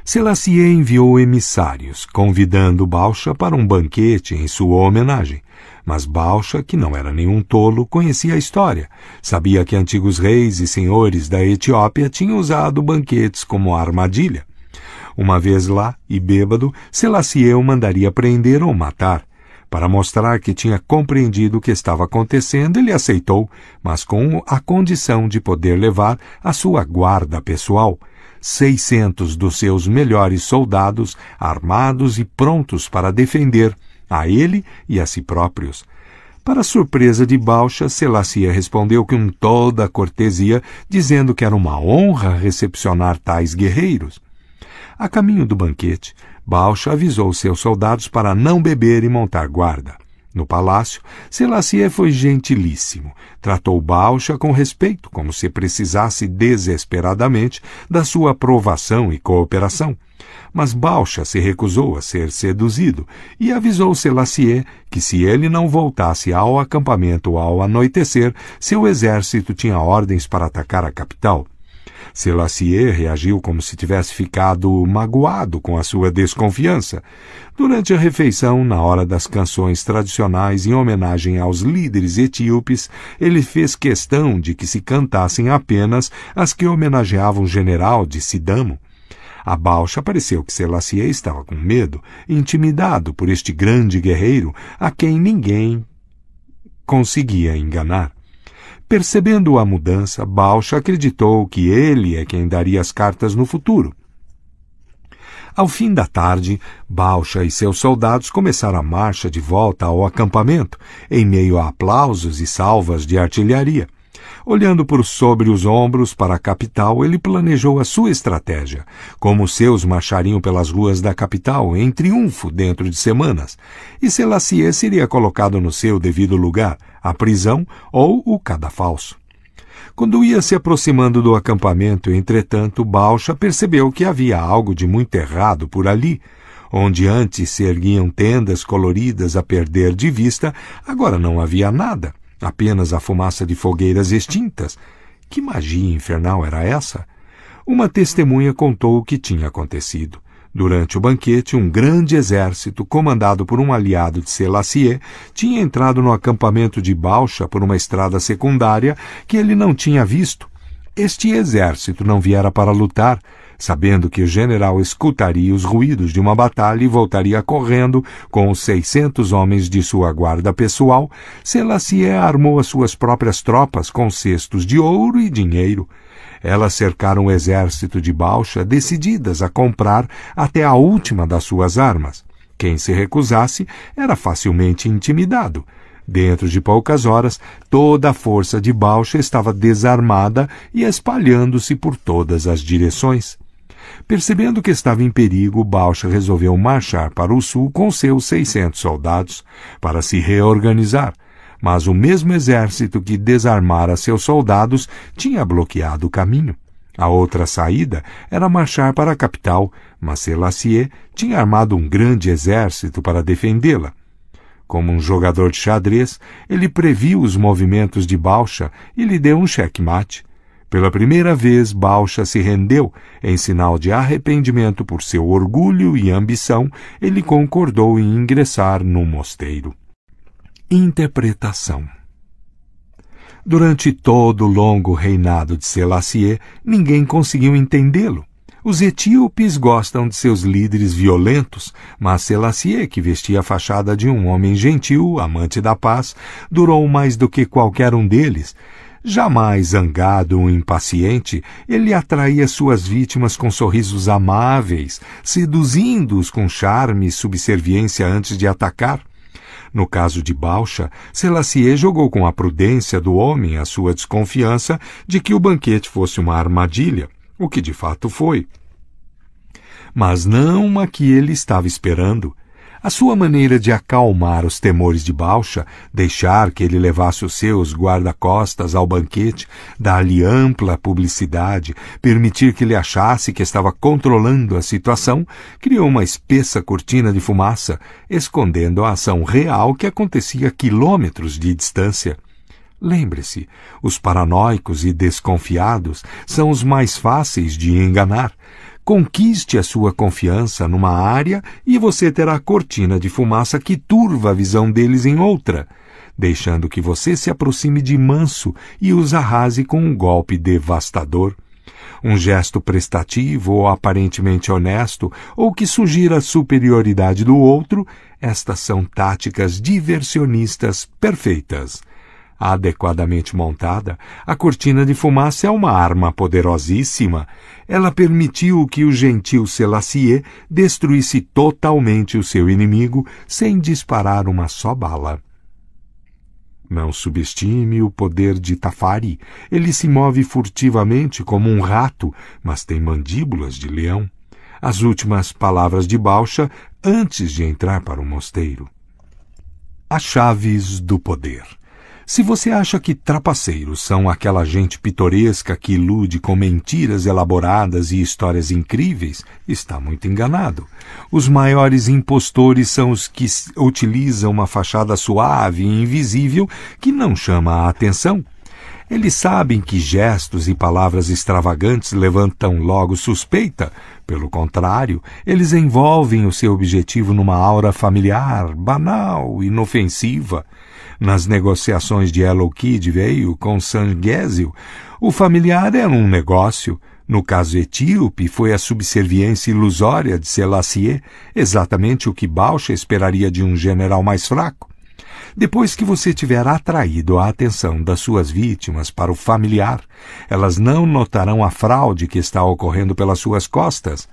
Speaker 3: Selassie enviou emissários, convidando Bausha para um banquete em sua homenagem. Mas Bausha, que não era nenhum tolo, conhecia a história. Sabia que antigos reis e senhores da Etiópia tinham usado banquetes como armadilha. Uma vez lá, e bêbado, Selassie o mandaria prender ou matar. Para mostrar que tinha compreendido o que estava acontecendo, ele aceitou, mas com a condição de poder levar a sua guarda pessoal, 600 dos seus melhores soldados, armados e prontos para defender a ele e a si próprios. Para surpresa de Bausha, Selassie respondeu com toda a cortesia, dizendo que era uma honra recepcionar tais guerreiros. A caminho do banquete, Bausha avisou seus soldados para não beber e montar guarda. No palácio, Selassie foi gentilíssimo. Tratou Bausha com respeito, como se precisasse desesperadamente da sua aprovação e cooperação. Mas Bausha se recusou a ser seduzido e avisou Selassie que se ele não voltasse ao acampamento ao anoitecer, seu exército tinha ordens para atacar a capital. Selassie reagiu como se tivesse ficado magoado com a sua desconfiança. Durante a refeição, na hora das canções tradicionais em homenagem aos líderes etíopes, ele fez questão de que se cantassem apenas as que homenageavam o general de Sidamo. A Bausha pareceu que Selassie estava com medo, intimidado por este grande guerreiro a quem ninguém conseguia enganar. Percebendo a mudança, Bausha acreditou que ele é quem daria as cartas no futuro. Ao fim da tarde, Bausha e seus soldados começaram a marcha de volta ao acampamento, em meio a aplausos e salvas de artilharia. Olhando por sobre os ombros para a capital, ele planejou a sua estratégia, como seus marchariam pelas ruas da capital em triunfo dentro de semanas, e Selassie seria colocado no seu devido lugar, a prisão ou o cadafalso. Quando ia se aproximando do acampamento, entretanto, Bausha percebeu que havia algo de muito errado por ali. Onde antes se erguiam tendas coloridas a perder de vista, agora não havia nada. Apenas a fumaça de fogueiras extintas. Que magia infernal era essa? Uma testemunha contou o que tinha acontecido. Durante o banquete, um grande exército, comandado por um aliado de Selassie, tinha entrado no acampamento de Bausha por uma estrada secundária que ele não tinha visto. Este exército não viera para lutar, sabendo que o general escutaria os ruídos de uma batalha e voltaria correndo com os 600 homens de sua guarda pessoal. Selassie armou as suas próprias tropas com cestos de ouro e dinheiro. Elas cercaram o exército de Bausha, decididas a comprar até a última das suas armas. Quem se recusasse era facilmente intimidado. Dentro de poucas horas, toda a força de Bausha estava desarmada e espalhando-se por todas as direções. Percebendo que estava em perigo, Bausha resolveu marchar para o sul com seus 600 soldados para se reorganizar. Mas o mesmo exército que desarmara seus soldados tinha bloqueado o caminho. A outra saída era marchar para a capital, mas Selassie tinha armado um grande exército para defendê-la. Como um jogador de xadrez, ele previu os movimentos de Bausha e lhe deu um xeque-mate. Pela primeira vez, Bausha se rendeu. Em sinal de arrependimento por seu orgulho e ambição, ele concordou em ingressar no mosteiro. Interpretação. Durante todo o longo reinado de Selassie, ninguém conseguiu entendê-lo. Os etíopes gostam de seus líderes violentos, mas Selassie, que vestia a fachada de um homem gentil, amante da paz, durou mais do que qualquer um deles. Jamais zangado ou impaciente, ele atraía suas vítimas com sorrisos amáveis, seduzindo-os com charme e subserviência antes de atacar. No caso de Bausha, Selassie jogou com a prudência do homem a sua desconfiança de que o banquete fosse uma armadilha, o que de fato foi. Mas não uma que ele estava esperando. A sua maneira de acalmar os temores de Bausha, deixar que ele levasse os seus guarda-costas ao banquete, dar-lhe ampla publicidade, permitir que ele achasse que estava controlando a situação, criou uma espessa cortina de fumaça, escondendo a ação real que acontecia a quilômetros de distância. Lembre-se, os paranoicos e desconfiados são os mais fáceis de enganar. Conquiste a sua confiança numa área e você terá a cortina de fumaça que turva a visão deles em outra, deixando que você se aproxime de manso e os arrase com um golpe devastador. Um gesto prestativo ou aparentemente honesto, ou que sugira a superioridade do outro, estas são táticas diversionistas perfeitas. Adequadamente montada, a cortina de fumaça é uma arma poderosíssima. Ela permitiu que o gentil Selassie destruísse totalmente o seu inimigo sem disparar uma só bala. Não subestime o poder de Tafari. Ele se move furtivamente como um rato, mas tem mandíbulas de leão. As últimas palavras de Bausha antes de entrar para o mosteiro. As chaves do poder. Se você acha que trapaceiros são aquela gente pitoresca que ilude com mentiras elaboradas e histórias incríveis, está muito enganado. Os maiores impostores são os que utilizam uma fachada suave e invisível que não chama a atenção. Eles sabem que gestos e palavras extravagantes levantam logo suspeita. Pelo contrário, eles envolvem o seu objetivo numa aura familiar, banal, inofensiva. Nas negociações de Hello Kid veio com San Gesell, o familiar era um negócio. No caso etíope, foi a subserviência ilusória de Selassie, exatamente o que Bausha esperaria de um general mais fraco. Depois que você tiver atraído a atenção das suas vítimas para o familiar, elas não notarão a fraude que está ocorrendo pelas suas costas.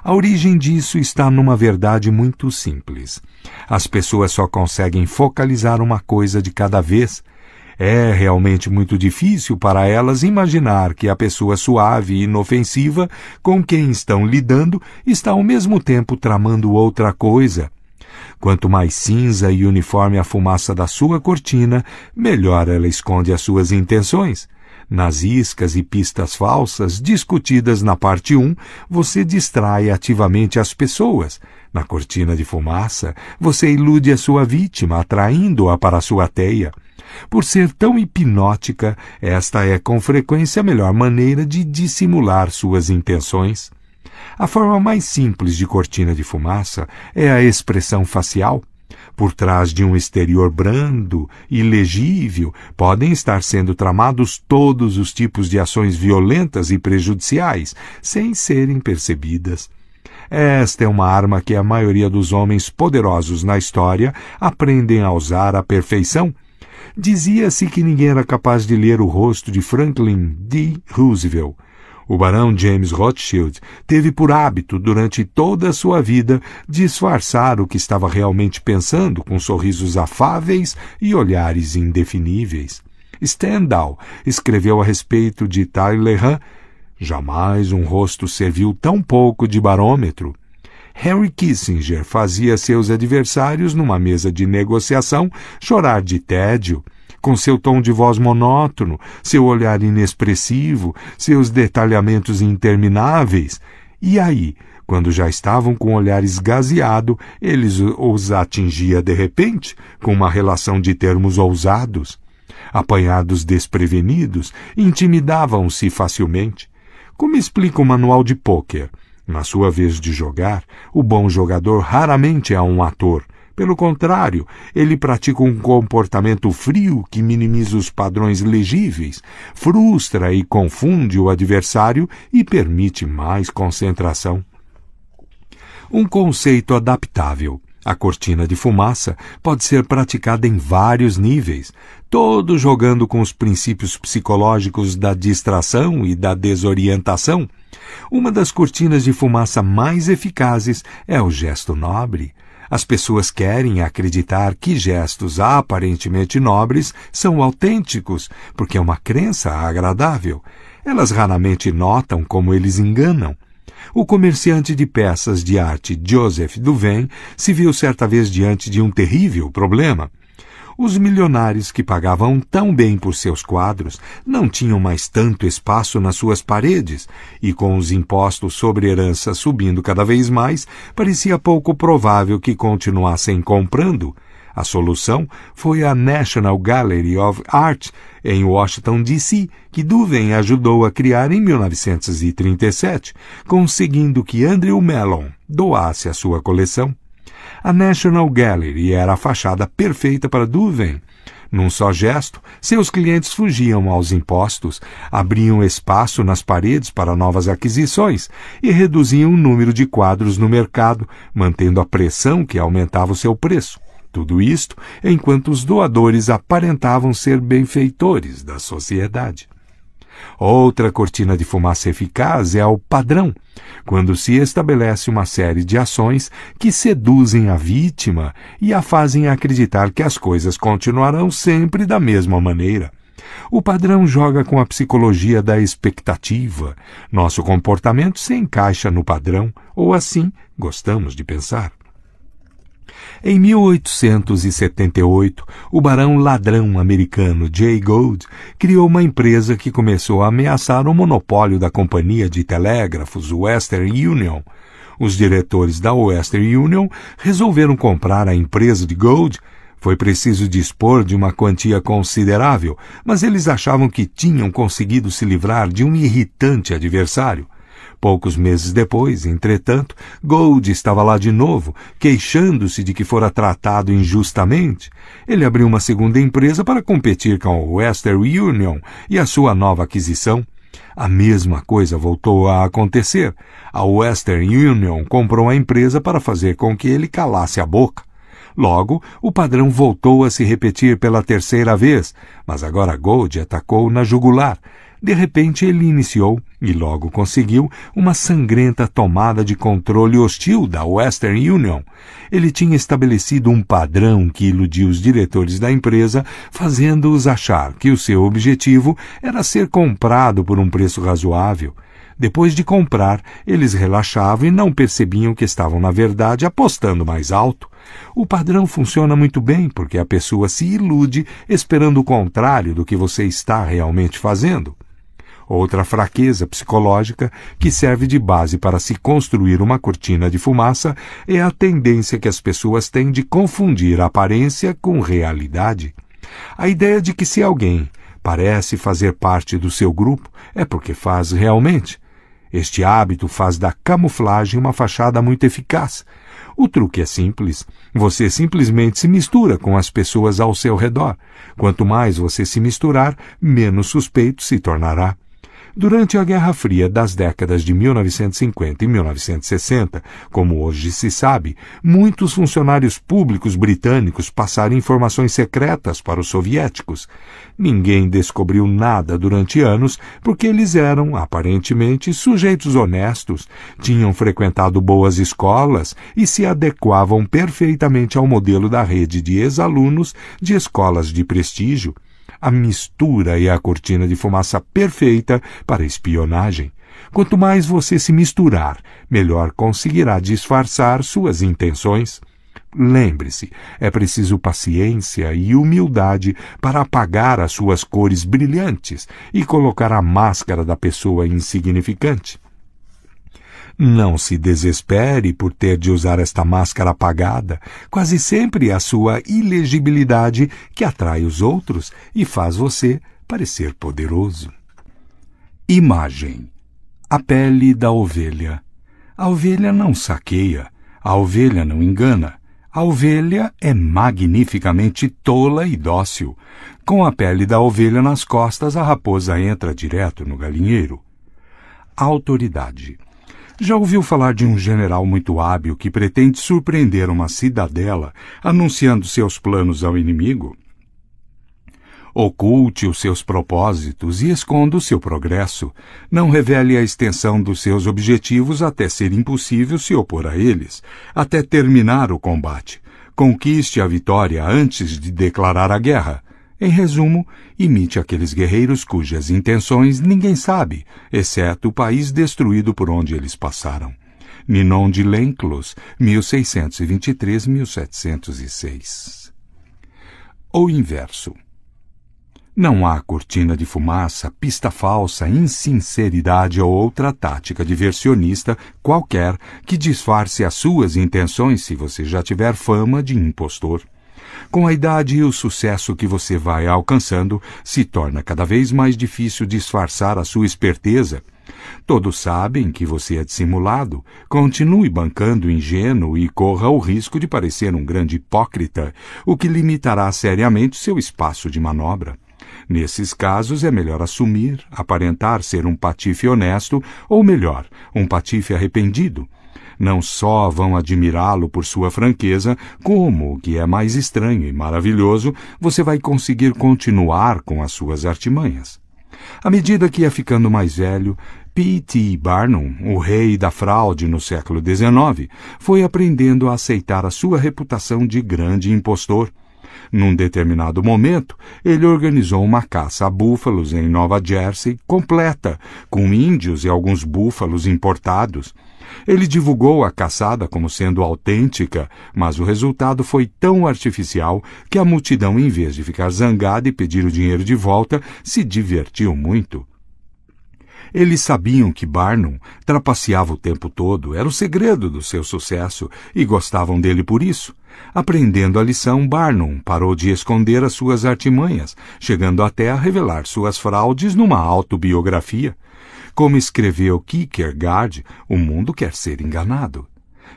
Speaker 3: A origem disso está numa verdade muito simples. As pessoas só conseguem focalizar uma coisa de cada vez. É realmente muito difícil para elas imaginar que a pessoa suave e inofensiva com quem estão lidando está ao mesmo tempo tramando outra coisa. Quanto mais cinza e uniforme a fumaça da sua cortina, melhor ela esconde as suas intenções. Nas iscas e pistas falsas discutidas na parte 1, você distrai ativamente as pessoas. Na cortina de fumaça, você ilude a sua vítima, atraindo-a para a sua teia. Por ser tão hipnótica, esta é com frequência a melhor maneira de dissimular suas intenções. A forma mais simples de cortina de fumaça é a expressão facial. Por trás de um exterior brando e legível, podem estar sendo tramados todos os tipos de ações violentas e prejudiciais, sem serem percebidas. Esta é uma arma que a maioria dos homens poderosos na história aprendem a usar à perfeição. Dizia-se que ninguém era capaz de ler o rosto de Franklin D. Roosevelt. O barão James Rothschild teve por hábito, durante toda a sua vida, disfarçar o que estava realmente pensando com sorrisos afáveis e olhares indefiníveis. Stendhal escreveu a respeito de Talleyrand: jamais um rosto serviu tão pouco de barômetro. Henry Kissinger fazia seus adversários numa mesa de negociação chorar de tédio. Com seu tom de voz monótono, seu olhar inexpressivo, seus detalhamentos intermináveis. E aí, quando já estavam com o olhar esgazeado, eles os atingia de repente, com uma relação de termos ousados. Apanhados desprevenidos, intimidavam-se facilmente. Como explica o manual de pôquer? Na sua vez de jogar, o bom jogador raramente é um ator. Pelo contrário, ele pratica um comportamento frio que minimiza os padrões legíveis, frustra e confunde o adversário e permite mais concentração. Um conceito adaptável. A cortina de fumaça pode ser praticada em vários níveis, todos jogando com os princípios psicológicos da distração e da desorientação. Uma das cortinas de fumaça mais eficazes é o gesto nobre. As pessoas querem acreditar que gestos aparentemente nobres são autênticos, porque é uma crença agradável. Elas raramente notam como eles enganam. O comerciante de peças de arte Joseph Duvain se viu certa vez diante de um terrível problema. Os milionários que pagavam tão bem por seus quadros não tinham mais tanto espaço nas suas paredes, e com os impostos sobre herança subindo cada vez mais, parecia pouco provável que continuassem comprando. A solução foi a National Gallery of Art, em Washington, D.C., que Duvain ajudou a criar em 1937, conseguindo que Andrew Mellon doasse a sua coleção. A National Gallery era a fachada perfeita para Duvain. Num só gesto, seus clientes fugiam aos impostos, abriam espaço nas paredes para novas aquisições e reduziam o número de quadros no mercado, mantendo a pressão que aumentava o seu preço. Tudo isto enquanto os doadores aparentavam ser benfeitores da sociedade. Outra cortina de fumaça eficaz é o padrão, quando se estabelece uma série de ações que seduzem a vítima e a fazem acreditar que as coisas continuarão sempre da mesma maneira. O padrão joga com a psicologia da expectativa. Nosso comportamento se encaixa no padrão, ou assim gostamos de pensar. Em 1878, o barão ladrão americano Jay Gould criou uma empresa que começou a ameaçar o monopólio da companhia de telégrafos Western Union. Os diretores da Western Union resolveram comprar a empresa de Gould. Foi preciso dispor de uma quantia considerável, mas eles achavam que tinham conseguido se livrar de um irritante adversário. Poucos meses depois, entretanto, Gould estava lá de novo, queixando-se de que fora tratado injustamente. Ele abriu uma segunda empresa para competir com a Western Union e a sua nova aquisição. A mesma coisa voltou a acontecer. A Western Union comprou a empresa para fazer com que ele calasse a boca. Logo, o padrão voltou a se repetir pela terceira vez, mas agora Gould atacou na jugular. De repente ele iniciou, e logo conseguiu, uma sangrenta tomada de controle hostil da Western Union. Ele tinha estabelecido um padrão que iludiu os diretores da empresa, fazendo-os achar que o seu objetivo era ser comprado por um preço razoável. Depois de comprar, eles relaxavam e não percebiam que estavam, na verdade, apostando mais alto. O padrão funciona muito bem porque a pessoa se ilude esperando o contrário do que você está realmente fazendo. Outra fraqueza psicológica que serve de base para se construir uma cortina de fumaça é a tendência que as pessoas têm de confundir aparência com realidade. A ideia de que se alguém parece fazer parte do seu grupo é porque faz realmente. Este hábito faz da camuflagem uma fachada muito eficaz. O truque é simples. Você simplesmente se mistura com as pessoas ao seu redor. Quanto mais você se misturar, menos suspeito se tornará. Durante a Guerra Fria das décadas de 1950 e 1960, como hoje se sabe, muitos funcionários públicos britânicos passaram informações secretas para os soviéticos. Ninguém descobriu nada durante anos porque eles eram, aparentemente, sujeitos honestos, tinham frequentado boas escolas e se adequavam perfeitamente ao modelo da rede de ex-alunos de escolas de prestígio. A mistura é a cortina de fumaça perfeita para espionagem. Quanto mais você se misturar, melhor conseguirá disfarçar suas intenções. Lembre-se, é preciso paciência e humildade para apagar as suas cores brilhantes e colocar a máscara da pessoa insignificante. Não se desespere por ter de usar esta máscara apagada. Quase sempre é a sua ilegibilidade que atrai os outros e faz você parecer poderoso. Imagem. A pele da ovelha. A ovelha não saqueia. A ovelha não engana. A ovelha é magnificamente tola e dócil. Com a pele da ovelha nas costas, a raposa entra direto no galinheiro. Autoridade. Já ouviu falar de um general muito hábil que pretende surpreender uma cidadela anunciando seus planos ao inimigo? Oculte os seus propósitos e esconda o seu progresso. Não revele a extensão dos seus objetivos até ser impossível se opor a eles, até terminar o combate. Conquiste a vitória antes de declarar a guerra. Em resumo, imite aqueles guerreiros cujas intenções ninguém sabe, exceto o país destruído por onde eles passaram. Ninon de Lenclos, 1623-1706. O inverso. Não há cortina de fumaça, pista falsa, insinceridade ou outra tática diversionista qualquer que disfarce as suas intenções se você já tiver fama de impostor. Com a idade e o sucesso que você vai alcançando, se torna cada vez mais difícil disfarçar a sua esperteza. Todos sabem que você é dissimulado. Continue bancando ingênuo e corra o risco de parecer um grande hipócrita, o que limitará seriamente seu espaço de manobra. Nesses casos, é melhor assumir, aparentar ser um patife honesto, ou melhor, um patife arrependido. Não só vão admirá-lo por sua franqueza, como, o que é mais estranho e maravilhoso, você vai conseguir continuar com as suas artimanhas. À medida que ia ficando mais velho, P.T. Barnum, o rei da fraude no século XIX, foi aprendendo a aceitar a sua reputação de grande impostor. Num determinado momento, ele organizou uma caça a búfalos em Nova Jersey completa, com índios e alguns búfalos importados. Ele divulgou a caçada como sendo autêntica, mas o resultado foi tão artificial que a multidão, em vez de ficar zangada e pedir o dinheiro de volta, se divertiu muito. Eles sabiam que Barnum trapaceava o tempo todo, era o segredo do seu sucesso, e gostavam dele por isso. Aprendendo a lição, Barnum parou de esconder as suas artimanhas, chegando até a revelar suas fraudes numa autobiografia. Como escreveu Kierkegaard, o mundo quer ser enganado.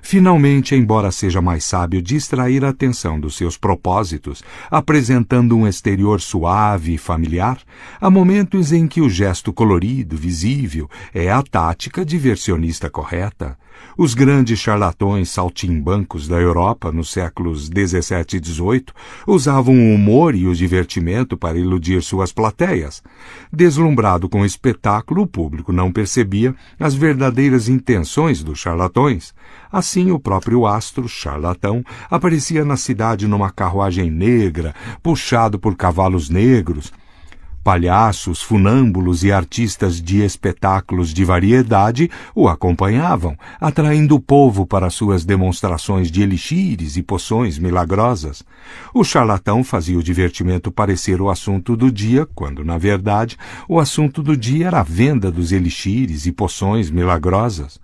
Speaker 3: Finalmente, embora seja mais sábio distrair a atenção dos seus propósitos, apresentando um exterior suave e familiar, há momentos em que o gesto colorido, visível, é a tática diversionista correta. Os grandes charlatões saltimbancos da Europa nos séculos XVII e XVIII usavam o humor e o divertimento para iludir suas plateias. Deslumbrado com o espetáculo, o público não percebia as verdadeiras intenções dos charlatões. Assim, o próprio astro charlatão aparecia na cidade numa carruagem negra, puxado por cavalos negros. Palhaços, funâmbulos e artistas de espetáculos de variedade o acompanhavam, atraindo o povo para suas demonstrações de elixires e poções milagrosas. O charlatão fazia o divertimento parecer o assunto do dia, quando, na verdade, o assunto do dia era a venda dos elixires e poções milagrosas.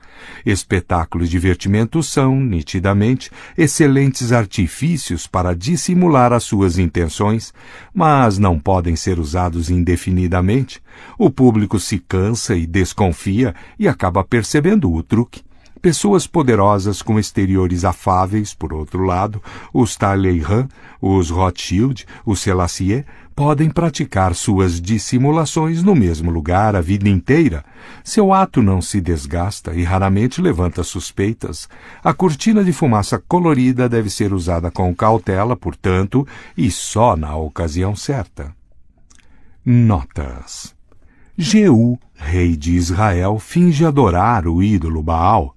Speaker 3: Espetáculos de divertimento são, nitidamente, excelentes artifícios para dissimular as suas intenções, mas não podem ser usados indefinidamente. O público se cansa e desconfia e acaba percebendo o truque. Pessoas poderosas com exteriores afáveis, por outro lado, os Talleyrand, os Rothschild, os Selassie, podem praticar suas dissimulações no mesmo lugar a vida inteira. Seu ato não se desgasta e raramente levanta suspeitas. A cortina de fumaça colorida deve ser usada com cautela, portanto, e só na ocasião certa. Notas. Jeú, rei de Israel, finge adorar o ídolo Baal.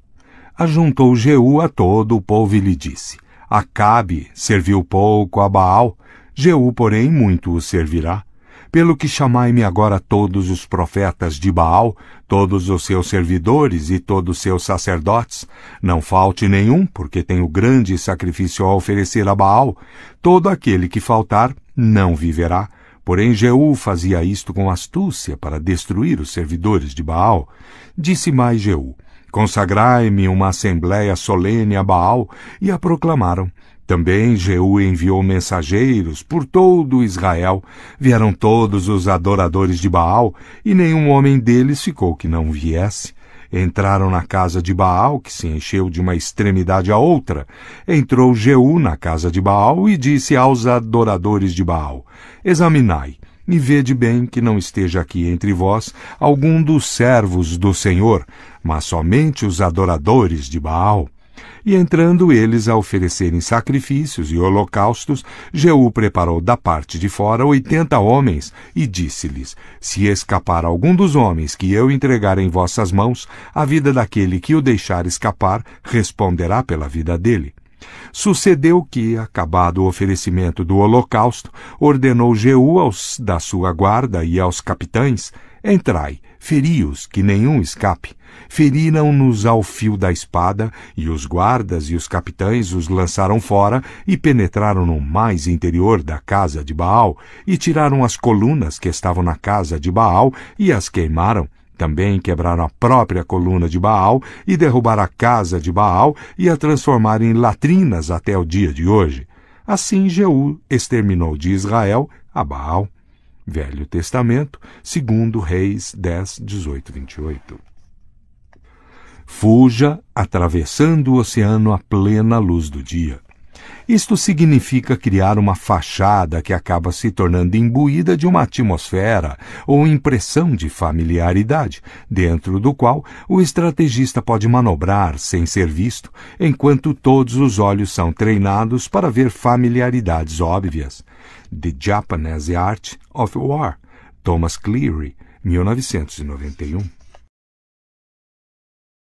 Speaker 3: Ajuntou Jeú a todo o povo e lhe disse: Acabe serviu pouco a Baal, Jeú, porém, muito o servirá. Pelo que chamai-me agora todos os profetas de Baal, todos os seus servidores e todos os seus sacerdotes. Não falte nenhum, porque tenho grande sacrifício a oferecer a Baal. Todo aquele que faltar não viverá. Porém, Jeú fazia isto com astúcia para destruir os servidores de Baal. Disse mais Jeú: Consagrai-me uma assembleia solene a Baal, e a proclamaram. Também Jeú enviou mensageiros por todo Israel. Vieram todos os adoradores de Baal, e nenhum homem deles ficou que não viesse. Entraram na casa de Baal, que se encheu de uma extremidade à outra. Entrou Jeú na casa de Baal e disse aos adoradores de Baal: Examinai, e vede bem que não esteja aqui entre vós algum dos servos do Senhor, mas somente os adoradores de Baal. E entrando eles a oferecerem sacrifícios e holocaustos, Jeú preparou da parte de fora 80 homens e disse-lhes: Se escapar algum dos homens que eu entregar em vossas mãos, a vida daquele que o deixar escapar responderá pela vida dele. Sucedeu que, acabado o oferecimento do holocausto, ordenou Jeú aos da sua guarda e aos capitães: Entrai, feri-os, que nenhum escape. Feriram-nos ao fio da espada, e os guardas e os capitães os lançaram fora e penetraram no mais interior da casa de Baal, e tiraram as colunas que estavam na casa de Baal e as queimaram. Também quebraram a própria coluna de Baal e derrubaram a casa de Baal e a transformaram em latrinas até o dia de hoje. Assim Jeú exterminou de Israel a Baal. Velho Testamento, 2 Reis 10, 18, 28. Fuja atravessando o oceano à plena luz do dia. Isto significa criar uma fachada que acaba se tornando imbuída de uma atmosfera ou impressão de familiaridade, dentro do qual o estrategista pode manobrar sem ser visto, enquanto todos os olhos são treinados para ver familiaridades óbvias. The Japanese Art of War, Thomas Cleary, 1991.